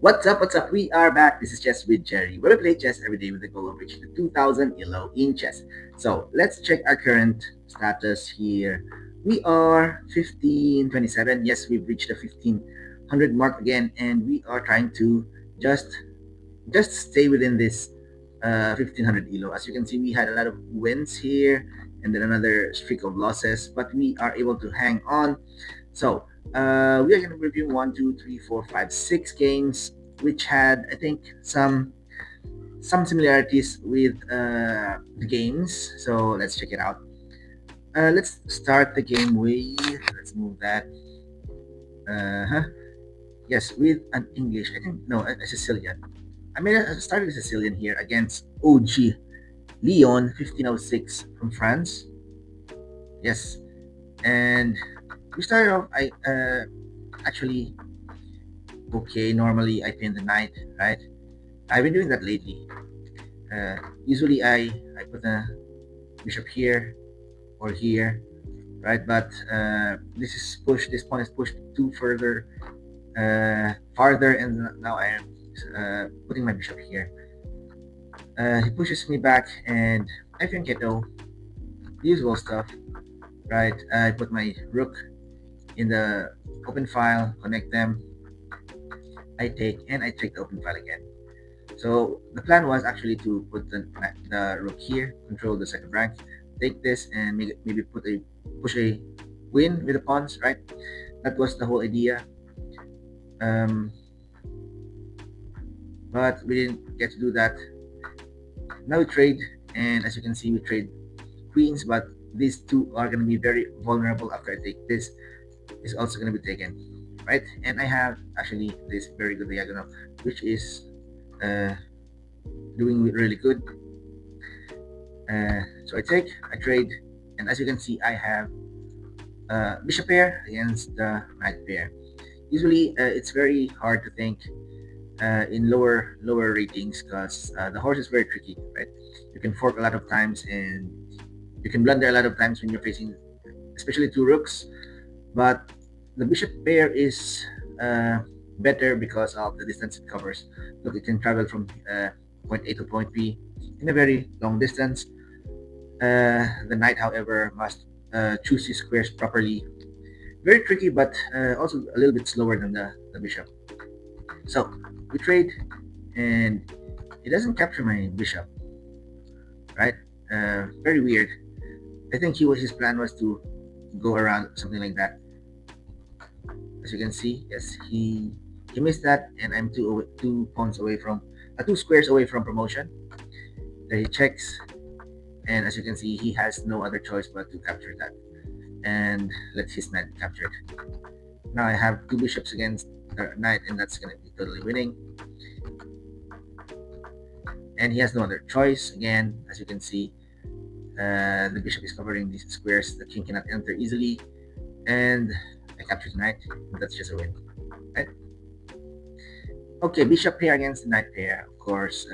What's up? What's up? We are back. This is Chess with Jerry, where we play chess every day with the goal of reaching the 2000 ELO in chess. So let's check our current status here. We are 1527. Yes, we've reached the 1500 mark again, and we are trying to just just stay within this 1500 ELO. As you can see, we had a lot of wins here, and then another streak of losses, but we are able to hang on. So we are going to review one, two, three, four, five, 6 games, which had I think some similarities with the games. So let's check it out. Let's start the game with let's move that. Uh-huh. Yes, with an English. I think no, a Sicilian. I mean, I started a Sicilian here against OG Leon 1506 from France. Yes, and we started off. I actually okay. Normally, I pin the knight, right? I've been doing that lately. Usually, I put a bishop here or here, right? But this is pushed. This pawn is pushed too farther, and now I am putting my bishop here. He pushes me back, and I think I know usual stuff, right? I put my rook in the open file, connect them. I take, and I take the open file again. So the plan was actually to put the rook here, control the second rank, take this, and maybe push a win with the pawns, right? That was the whole idea. Um, but we didn't get to do that. Now we trade, and as you can see, we trade queens, but these two are going to be very vulnerable after I take this. Is also going to be taken, right? And I have actually this very good diagonal, which is uh, doing really good. So I trade, and as you can see, I have bishop pair against the knight pair. Usually, it's very hard to think in lower ratings because the horse is very tricky, right? You can fork a lot of times, and you can blunder a lot of times when you're facing, especially two rooks. But the bishop pair is better because of the distance it covers. Look, it can travel from point A to point B in a very long distance. The knight, however, must choose his squares properly. Very tricky, but also a little bit slower than the bishop. So we trade, and he doesn't capture my bishop, right? Very weird. I think his plan was to go around something like that. As you can see, yes, he missed that, and I'm two pawns away from 2 squares away from promotion. There he checks, and as you can see, he has no other choice but to capture that and let his knight capture it. Now I have two bishops against the knight, and that's gonna be totally winning. And he has no other choice. Again, as you can see, the bishop is covering these squares. The king cannot enter easily, and I captured the knight. That's just a win, right? Okay, bishop pair against the knight pair. Of course,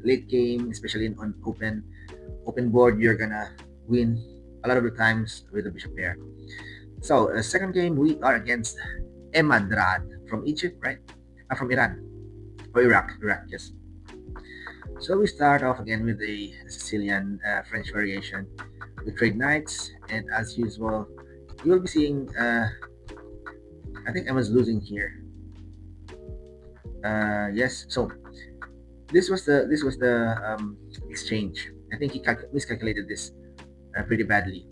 late game, especially on open board, you're gonna win a lot of the times with the bishop pair. So, second game, we are against Emadrad from Egypt, right? From Iran or Iraq, yes. So we start off again with the Sicilian French variation. We trade knights, and as usual, you will be seeing. I think I was losing here. Yes. So this was the exchange. I think he miscalculated this pretty badly.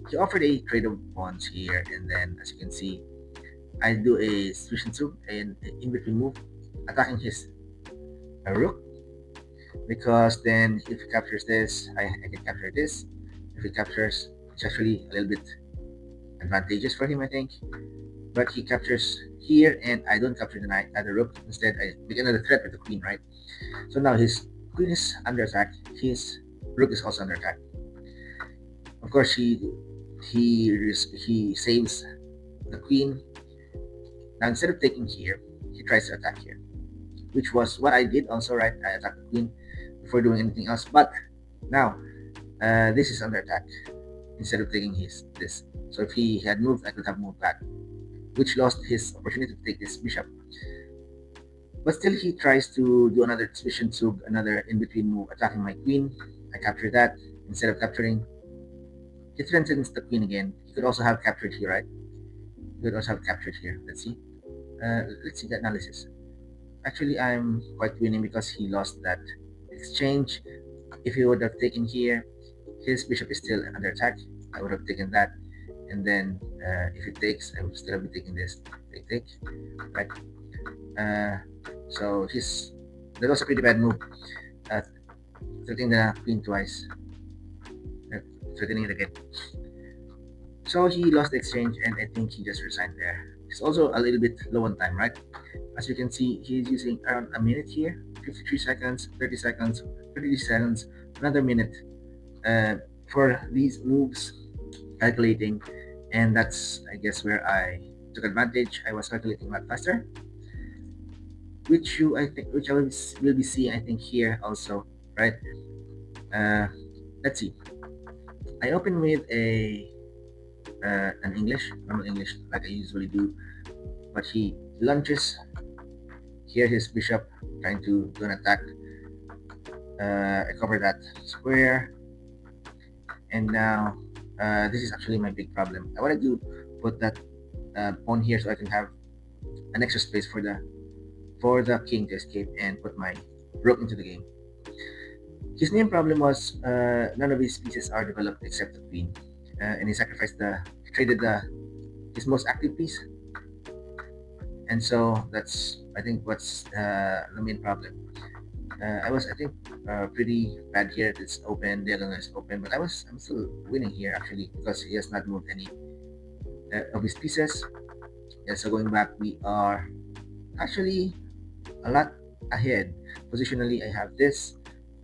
He offered a trade of pawns here, and then as you can see, I do a switch and soup, an in between move, attacking his rook, because then if he captures this, I can capture this. If he captures, it's actually a little bit advantageous for him, I think. But he captures here, and I don't capture the knight, the rook. Instead, I make another threat with the queen, right? So now his queen is under attack. His rook is also under attack. Of course, he saves the queen. Now instead of taking here, he tries to attack here, which was what I did also, right? I attacked the queen before doing anything else. But now this is under attack instead of taking this. So if he had moved, I could have moved back, which lost his opportunity to take this bishop. But still, he tries to do another suspicion zug, another in-between move, attacking my queen. I capture that. Instead of capturing, he threatens the queen again. He could also have captured here, right? He could also have captured here. Let's see the analysis. Actually, I'm quite winning because he lost that exchange. If he would have taken here, his bishop is still under attack. I would have taken that, and then if it takes, I would still be taking this. Take, right? Uh, so that was a pretty bad move. Uh, threatening the queen twice, uh, threatening it again. So he lost the exchange, and I think he just resigned there. He's also a little bit low on time, right? As you can see, he's using around a minute here, 53 seconds, 30 seconds, 30 seconds, another minute uh, for these moves, calculating. And that's, I guess, where I took advantage. I was calculating a lot faster, which I will be seeing, I think, here also, right? Uh, let's see. I open with an English, normal English, like I usually do, but he lunges here his bishop, trying to do an attack. I cover that square, and now this is actually my big problem. I wanted to put that pawn here so I can have an extra space for the king to escape and put my rook into the game. His main problem was none of his pieces are developed except the queen, and he traded his most active piece, and so that's I think what's the main problem. I think pretty bad here. It's open, diagonal is open, but I'm still winning here actually because he has not moved any of his pieces. Yeah, so going back, we are actually a lot ahead. Positionally, I have this.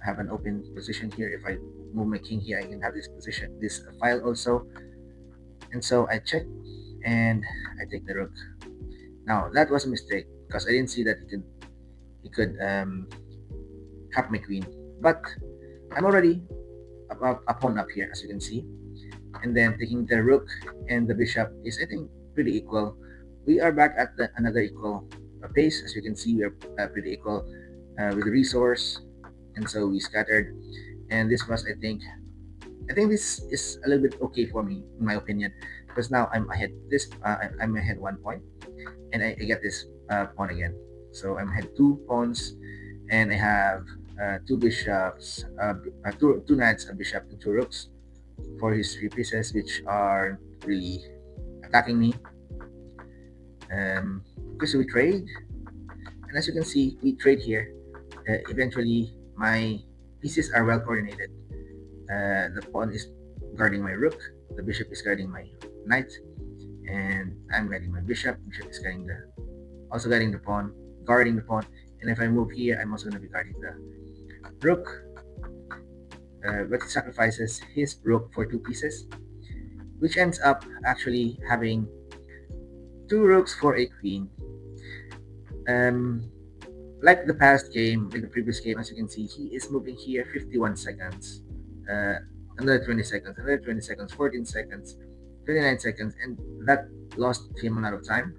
I have an open position here. If I move my king here, I can have this position, this file also. And so I check and I take the rook. Now that was a mistake because I didn't see that he could have my queen. But I'm already about a pawn up here, as you can see. And then taking the rook and the bishop is, I think, pretty equal. We are back at another equal pace. As you can see, we are pretty equal with the resource. And so we scattered. And this was, I think this is a little bit okay for me, in my opinion, because now I'm ahead. I'm ahead 1 point, and I get this pawn again. So I'm ahead 2 pawns, and I have two bishops, two knights, a bishop, and two rooks for his three pieces, which are really attacking me. Okay, so we trade, and as you can see, we trade here. Eventually, my pieces are well coordinated. The pawn is guarding my rook, the bishop is guarding my knight, and I'm guarding my bishop. Bishop is guarding the pawn, guarding the pawn. And if I move here, I'm also going to be guarding the rook. But he sacrifices his rook for two pieces, which ends up actually having two rooks for a queen. Um, like the past game, like the previous game, as you can see, he is moving here 51 seconds, uh, another 20 seconds, another 20 seconds, 14 seconds, 29 seconds, and that lost him a lot of time.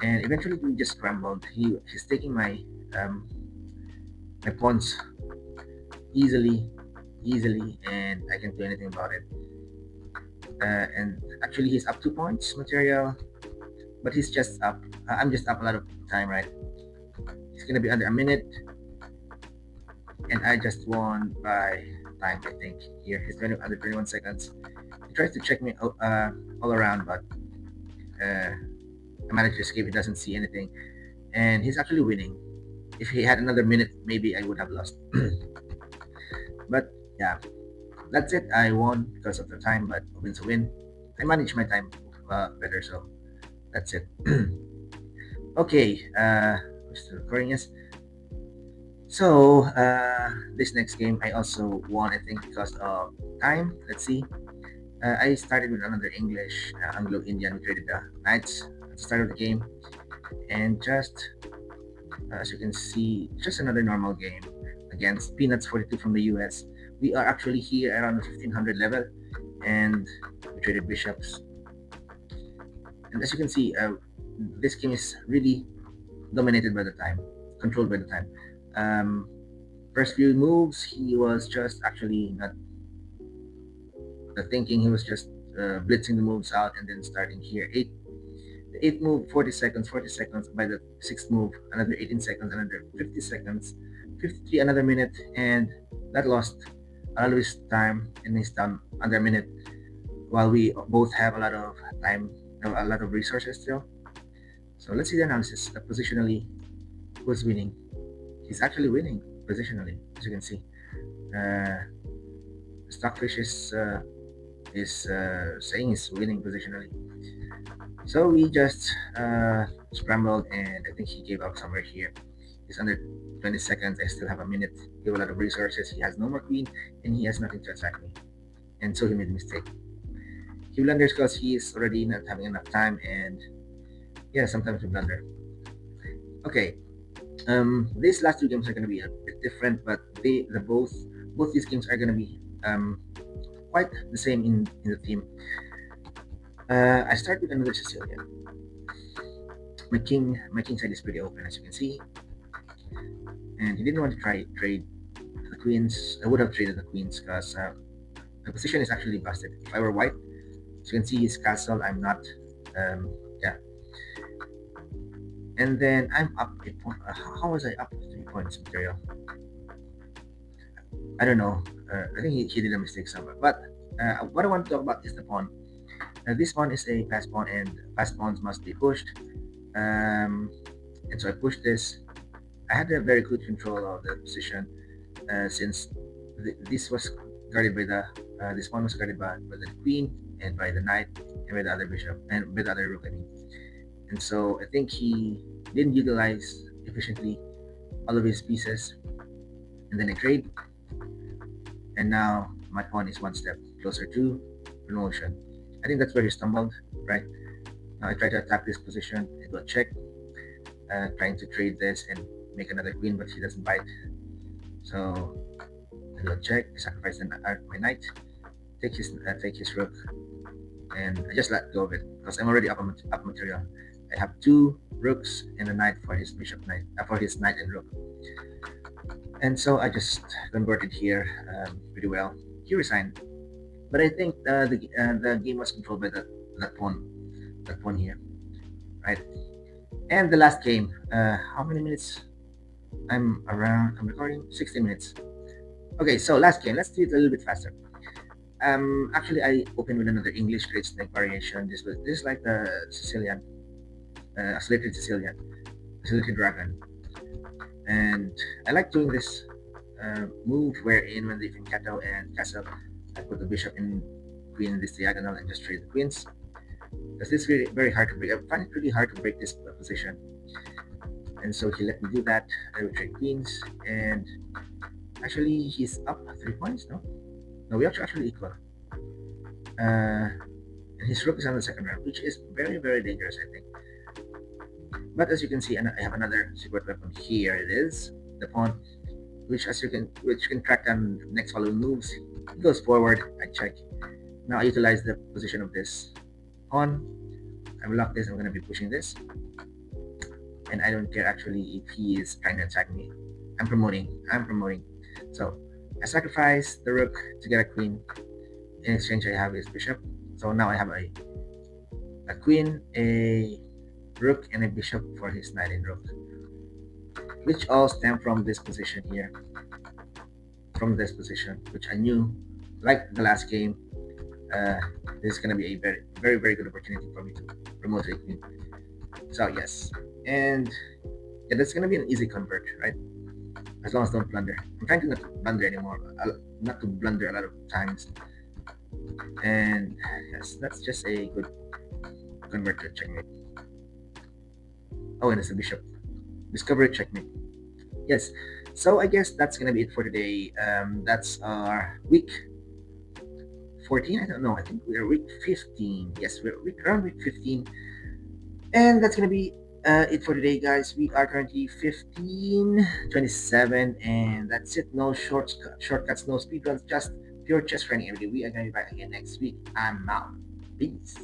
And eventually, we just scrambled. He's taking um, my pawns easily, and I can't do anything about it. And actually, he's up 2 points material, but he's just up. I'm just up a lot of time, right? It's gonna be under a minute, and I just won by time. I think here he's under 21 seconds. He tries to check me all around, but I managed to escape. He doesn't see anything, and he's actually winning. If he had another minute, maybe I would have lost. But yeah, that's it. I won because of the time, but a win's a win. I managed my time better, so that's it. Okay, where's the recording is? So this next game I also won, I think, because of time. Let's see. I started with another English Anglo-Indian. We traded the knights at the start of the game, and just as you can see, just another normal game against Peanuts 42 from the US. We are actually here around the 1500 level, and we traded bishops. And as you can see, this game is really dominated by the time, controlled by the time. Um, First few moves, he was just actually not thinking. He was just blitzing the moves out and then starting here. The eighth move, 40 seconds, 40 seconds. By the sixth move, another 18 seconds, another 50 seconds, 53, another minute, and that lost a lot of his time, and he's done under a minute while we both have a lot of time, a lot of resources still. So let's see the analysis. Positionally, who's winning? He's actually winning positionally, as you can see. Uh, Stockfish is saying he's winning positionally. So we just scrambled, and I think he gave up somewhere here. He's under 20 seconds. I still have a minute. He have a lot of resources. He has no more queen, and he has nothing to attack me. And so he made a mistake. He blunders because he is already not having enough time, and yeah, sometimes we blunder. Okay, these last two games are going to be a bit different, but both these games are going to be quite the same in the theme. I start with another Sicilian. My king side is pretty open, as you can see, and he didn't want to try trade the queens. I would have traded the queens because the position is actually busted. If I were white, as you can see his castle, I'm not. Yeah, and then I'm up a point. How was I up 3 points material? I don't know. I think he did a mistake somewhere. But what I want to talk about is the pawn. This pawn is a pass pawn, and pass pawns must be pushed. And so I pushed this. I had a very good control of the position since this was guarded by the this pawn was guarded by the queen and by the knight and by the other bishop and by the other rook. I mean, and so I think he didn't utilize efficiently all of his pieces, and then I trade, and now my pawn is one step closer to promotion. I think that's where he stumbled, right? Now I try to attack this position, it will check, trying to trade this and make another queen, but he doesn't bite. So I will check, sacrifice my knight, take his rook, and I just let go of it because I'm already up material. I have two rooks and a knight for his bishop knight, for his knight and rook. And so I just converted here pretty well. He resigned, but I think the game was controlled by that pawn here, right? And the last game, how many minutes? I'm recording 16 minutes. Okay, so last game. Let's do it a little bit faster. Actually, I opened with another English great snake variation. This is like the Sicilian, isolated Sicilian, isolated dragon, and I like doing this move wherein when they fianchetto and castle, I put the bishop and queen in this diagonal and just trade the queens. Because it's really very hard to break. I find it really hard to break this position, and so he let me do that. I would trade queens, and actually he's up 3 points. No, we are actually equal. And his rook is on the second round, which is very, very dangerous, I think. But as you can see, I have another secret weapon here. It is the pawn, which can track down the next following moves. He goes forward. I check. Now I utilize the position of this pawn. I block this. I'm going to be pushing this, and I don't care actually if he is trying to attack me. I'm promoting. So I sacrifice the rook to get a queen. In exchange, I have his bishop. So now I have a queen, a rook, and a bishop for his knight and rook, which all stem from this position here. From this position, which I knew, like the last game, this is going to be a very, very, very good opportunity for me to promote a queen. So yes, and yeah, that's going to be an easy convert, right? As long as don't blunder. I'm trying to not blunder anymore, not to blunder a lot of times. And yes, that's just a good convert to checkmate. Oh, and it's a bishop. Discovery checkmate. Yes, so I guess that's gonna be it for today. That's our week 14. I don't know. I think we're week 15. Yes, we're around week 15, and that's gonna be it for today, guys. We are currently 15:27, and that's it. No shortcuts, no speedruns, just pure chess training every day. We are gonna be back again next week. I'm out. Peace.